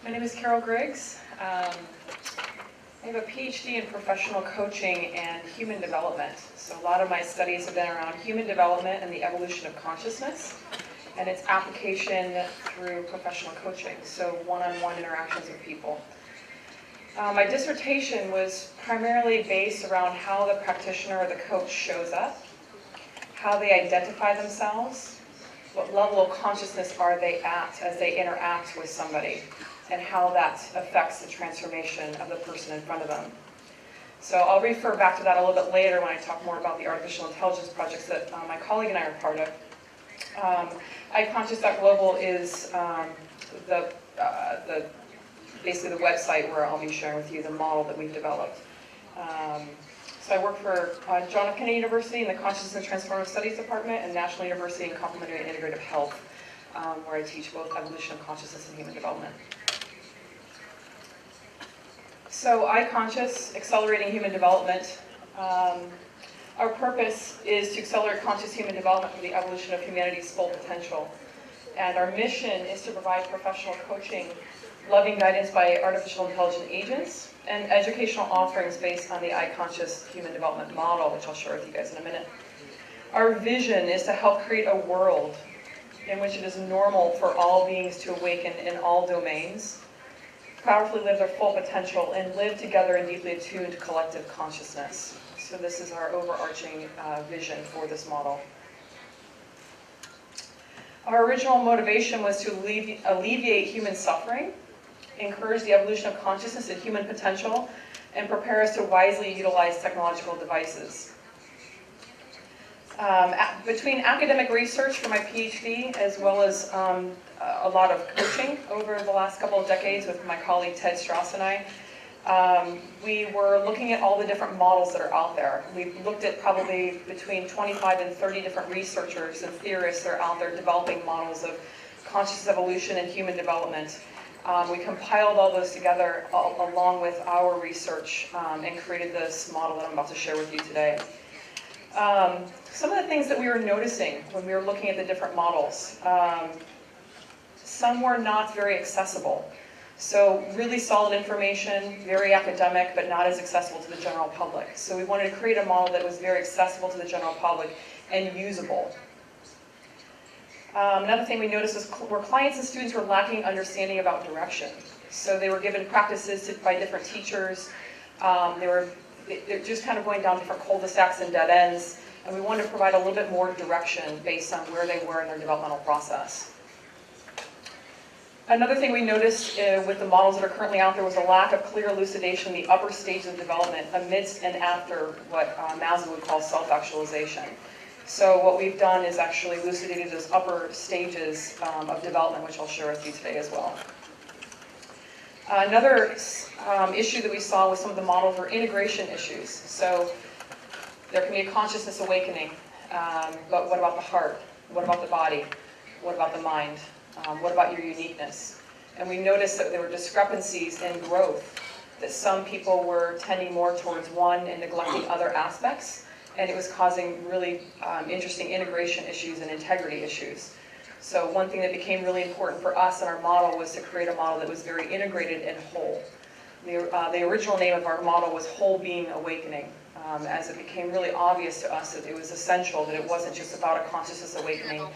My name is Carole Griggs. I have a Ph.D. in professional coaching and human development. So a lot of my studies have been around human development and the evolution of consciousness and its application through professional coaching, so one-on-one interactions with people. My dissertation was primarily based around how the practitioner or the coach shows up, how they identify themselves, what level of consciousness are they at as they interact with somebody, and how that affects the transformation of the person in front of them. So I'll refer back to that a little bit later when I talk more about the artificial intelligence projects that my colleague and I are part of. iConscious.global is basically the website where I'll be sharing with you the model that we've developed. So I work for John F. Kennedy University in the Consciousness and Transformative Studies Department and National University in Complementary and Integrative Health, where I teach both evolution of consciousness and human development. So iConscious, Accelerating Human Development. Our purpose is to accelerate conscious human development for the evolution of humanity's full potential. And our mission is to provide professional coaching, loving guidance by artificial intelligence agents, and educational offerings based on the iConscious human development model, which I'll share with you guys in a minute. Our vision is to help create a world in which it is normal for all beings to awaken in all domains, powerfully live their full potential, and live together in deeply attuned collective consciousness. So this is our overarching vision for this model. Our original motivation was to alleviate human suffering, encourage the evolution of consciousness and human potential, and prepare us to wisely utilize technological devices. Between academic research for my Ph.D. as well as a lot of coaching over the last couple of decades with my colleague Ted Strauss and I, we were looking at all the different models that are out there. We've looked at probably between 25 and 30 different researchers and theorists that are out there developing models of conscious evolution and human development. We compiled all those together along with our research and created this model that I'm about to share with you today. Some of the things that we were noticing when we were looking at the different models, some were not very accessible. So really solid information, very academic, but not as accessible to the general public. So we wanted to create a model that was very accessible to the general public and usable. Another thing we noticed is where clients and students were lacking understanding about direction. So they were given practices by different teachers. They're just kind of going down different cul-de-sacs and dead ends. And we wanted to provide a little bit more direction based on where they were in their developmental process. Another thing we noticed with the models that are currently out there was a lack of clear elucidation in the upper stages of development amidst and after what Maslow would call self-actualization. So what we've done is actually elucidated those upper stages of development, which I'll share with you today as well. Another issue that we saw with some of the models were integration issues. So there can be a consciousness awakening, but what about the heart? What about the body? What about the mind? What about your uniqueness? And we noticed that there were discrepancies in growth, that some people were tending more towards one and neglecting other aspects, and it was causing really interesting integration issues and integrity issues. So one thing that became really important for us in our model was to create a model that was very integrated and whole. The original name of our model was Whole Being Awakening, as it became really obvious to us that it was essential that it wasn't just about a consciousness awakening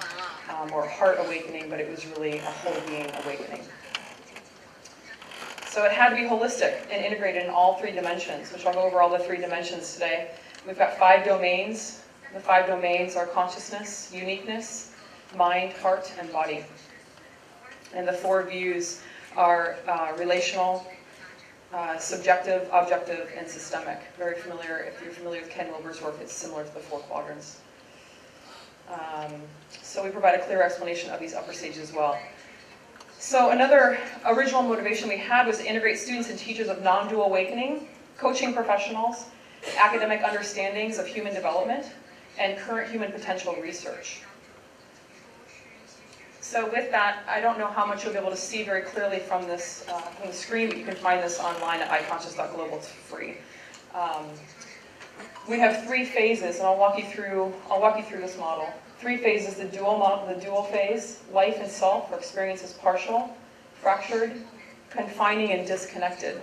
or a heart awakening, but it was really a whole being awakening. So it had to be holistic and integrated in all three dimensions, which I'll go over all the three dimensions today. We've got 5 domains. The 5 domains are consciousness, uniqueness, mind, heart, and body. And the 4 views are relational, subjective, objective, and systemic. Very familiar, if you're familiar with Ken Wilber's work, it's similar to the 4 quadrants. So we provide a clear explanation of these upper stages as well. So another original motivation we had was to integrate students and teachers of non-dual awakening, coaching professionals, academic understandings of human development, and current human potential research. So with that, I don't know how much you'll be able to see very clearly from this from the screen, but you can find this online at iConscious.global. It's free. We have 3 phases, and I'll walk you through this model. 3 phases: the dual phase, life and self, or experience is partial, fractured, confining and disconnected.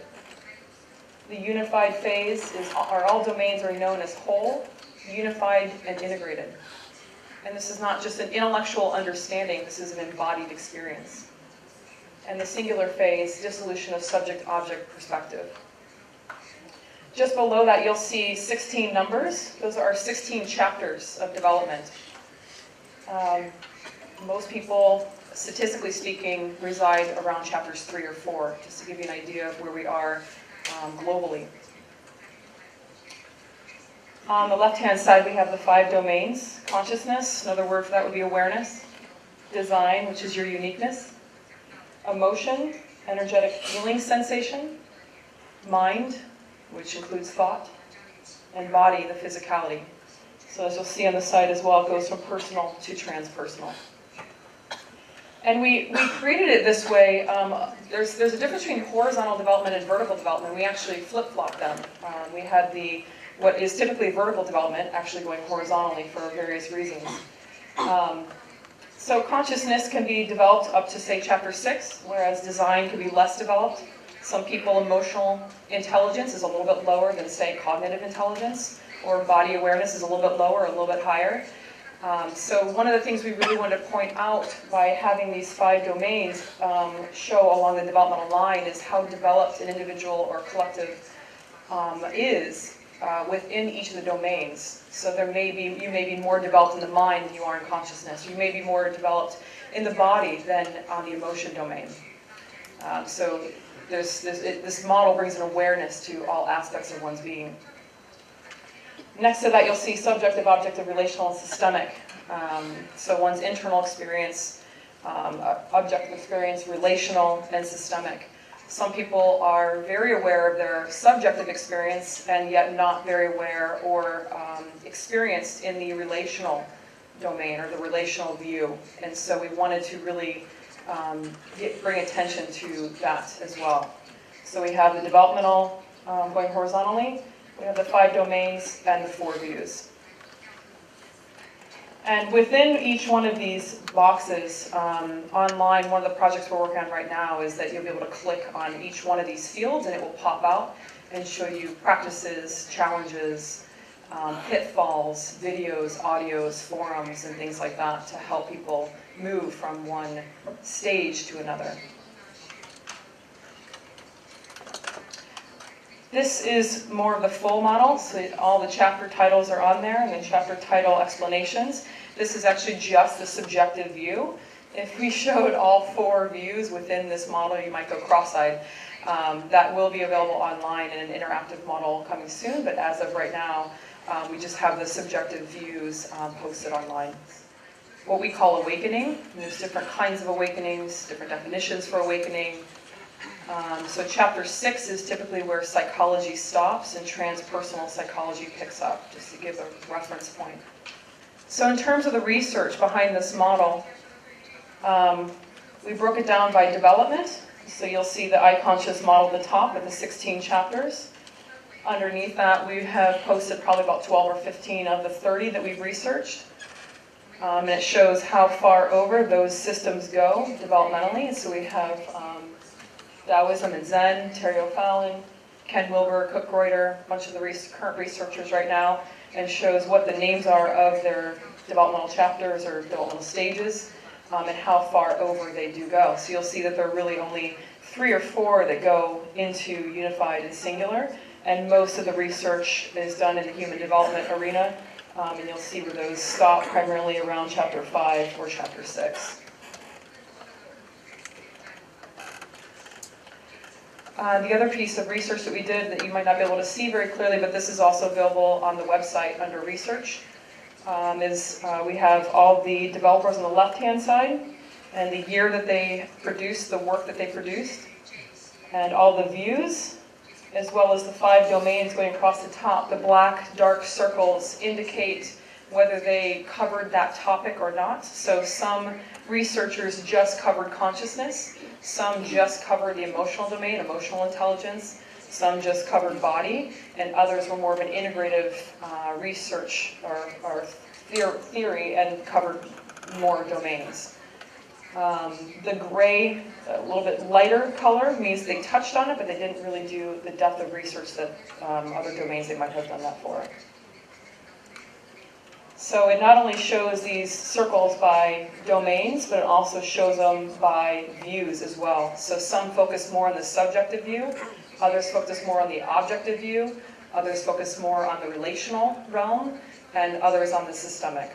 The unified phase are all domains are known as whole, unified, and integrated. And this is not just an intellectual understanding, this is an embodied experience. And the singular phase, dissolution of subject-object perspective. Just below that, you'll see 16 numbers. Those are 16 chapters of development. Most people, statistically speaking, reside around chapters 3 or 4, just to give you an idea of where we are globally. On the left-hand side, we have the 5 domains. Consciousness, another word for that would be awareness. Design, which is your uniqueness. Emotion, energetic feeling sensation. Mind, which includes thought. And body, the physicality. So as you'll see on the side as well, it goes from personal to transpersonal. And we created it this way. There's a difference between horizontal development and vertical development. We actually flip-flopped them. We had what is typically vertical development actually going horizontally for various reasons. So consciousness can be developed up to, say, chapter 6, whereas design can be less developed. Some people, emotional intelligence is a little bit lower than, say, cognitive intelligence, or body awareness is a little bit lower or a little bit higher. So one of the things we really wanted to point out by having these 5 domains show along the developmental line is how developed an individual or collective is within each of the domains. So you may be more developed in the mind than you are in consciousness. You may be more developed in the body than on the emotion domain. So this model brings an awareness to all aspects of one's being. Next to that, you'll see subjective, objective, relational, and systemic. So one's internal experience, objective experience, relational, and systemic. Some people are very aware of their subjective experience and yet not very aware or experienced in the relational domain or the relational view. And so we wanted to really bring attention to that as well. So we have the developmental going horizontally. We have the 5 domains and the 4 views. And within each one of these boxes, online, one of the projects we're working on right now is that you'll be able to click on each one of these fields and it will pop out and show you practices, challenges, pitfalls, videos, audios, forums, and things like that to help people move from one stage to another. This is more of the full model, so all the chapter titles are on there and the chapter title explanations. This is actually just the subjective view. If we showed all 4 views within this model, you might go cross-eyed. That will be available online in an interactive model coming soon, but as of right now, we just have the subjective views posted online. What we call awakening, there's different kinds of awakenings, different definitions for awakening. So chapter 6 is typically where psychology stops and transpersonal psychology picks up, just to give a reference point. So in terms of the research behind this model, we broke it down by development. So you'll see the iConscious model at the top with the 16 chapters. Underneath that, we have posted probably about 12 or 15 of the 30 that we've researched. And it shows how far over those systems go developmentally. And so we have Taoism and Zen, Terry O'Fallon, Ken Wilber, Cook Reuter, a bunch of the current researchers right now, and shows what the names are of their developmental chapters or developmental stages, and how far over they do go. So you'll see that there are really only 3 or 4 that go into unified and singular, and most of the research is done in the human development arena, and you'll see where those stop primarily around chapter 5 or chapter 6. The other piece of research that we did that you might not be able to see very clearly, but this is also available on the website under research, is we have all the developers on the left-hand side and the year that they produced, the work that they produced, and all the views, as well as the 5 domains going across the top. The black dark circles indicate whether they covered that topic or not. So some researchers just covered consciousness. Some just covered the emotional domain, emotional intelligence. Some just covered body, and others were more of an integrative research or theory and covered more domains. The gray, a little bit lighter color, means they touched on it, but they didn't really do the depth of research that other domains they might have done that for. So it not only shows these circles by domains, but it also shows them by views as well. So some focus more on the subjective view, others focus more on the objective view, others focus more on the relational realm, and others on the systemic.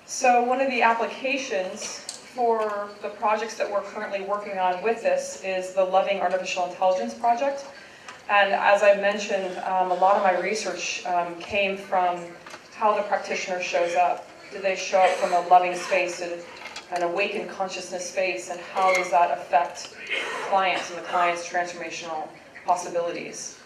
So one of the applications for the projects that we're currently working on with this is the Loving Artificial Intelligence project. And as I mentioned, a lot of my research came from how the practitioner shows up. Do they show up from a loving space, an awakened consciousness space, and how does that affect clients and the client's transformational possibilities?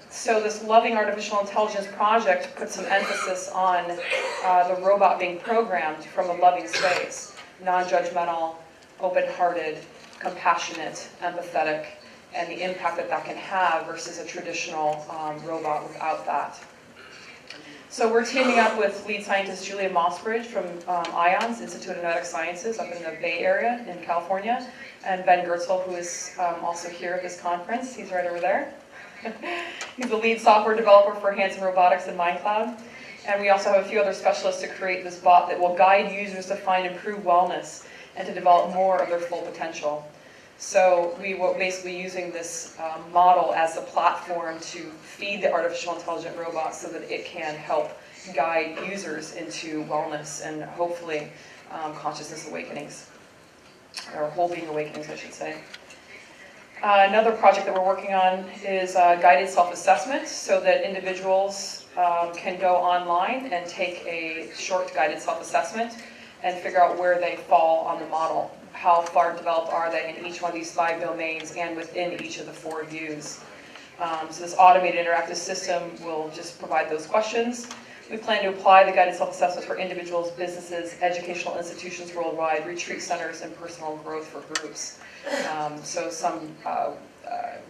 So this Loving Artificial Intelligence project puts some emphasis on the robot being programmed from a loving space, non-judgmental, open-hearted, compassionate, empathetic, and the impact that that can have versus a traditional robot without that. So we're teaming up with lead scientist Julia Mossbridge from IONS, Institute of Genetic Sciences, up in the Bay Area in California, and Ben Gertzel, who is also here at this conference. He's right over there. He's the lead software developer for Hanson Robotics and MindCloud. And we also have a few other specialists to create this bot that will guide users to find improved wellness and to develop more of their full potential. So we were basically using this model as a platform to feed the artificial intelligent robot so that it can help guide users into wellness and hopefully consciousness awakenings, or whole being awakenings, I should say. Another project that we're working on is guided self-assessment so that individuals can go online and take a short guided self-assessment and figure out where they fall on the model. How far developed are they in each one of these 5 domains and within each of the 4 views. So this automated interactive system will just provide those questions. We plan to apply the guided self-assessments for individuals, businesses, educational institutions worldwide, retreat centers, and personal growth for groups. So some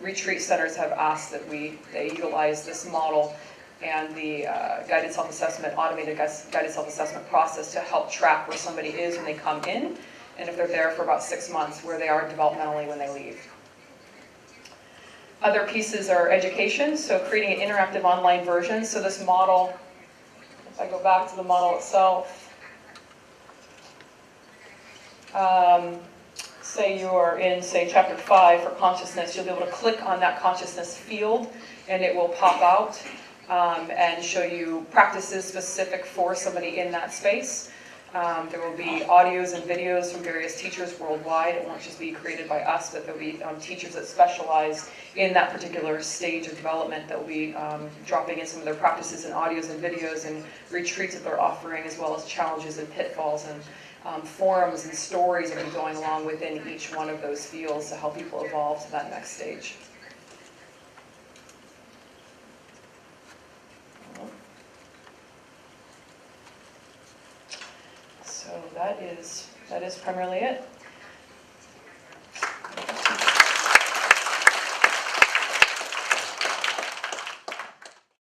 retreat centers have asked that they utilize this model and the guided self-assessment, automated guided self-assessment process to help track where somebody is when they come in, and if they're there for about 6 months, where they are developmentally when they leave. Other pieces are education, so creating an interactive online version. So this model, if I go back to the model itself, say you are in, say, chapter 5 for consciousness, you'll be able to click on that consciousness field and it will pop out and show you practices specific for somebody in that space. There will be audios and videos from various teachers worldwide. It won't just be created by us, but there will be teachers that specialize in that particular stage of development that will be dropping in some of their practices and audios and videos and retreats that they're offering, as well as challenges and pitfalls and forums and stories that are going along within each one of those fields to help people evolve to that next stage. So that is primarily it.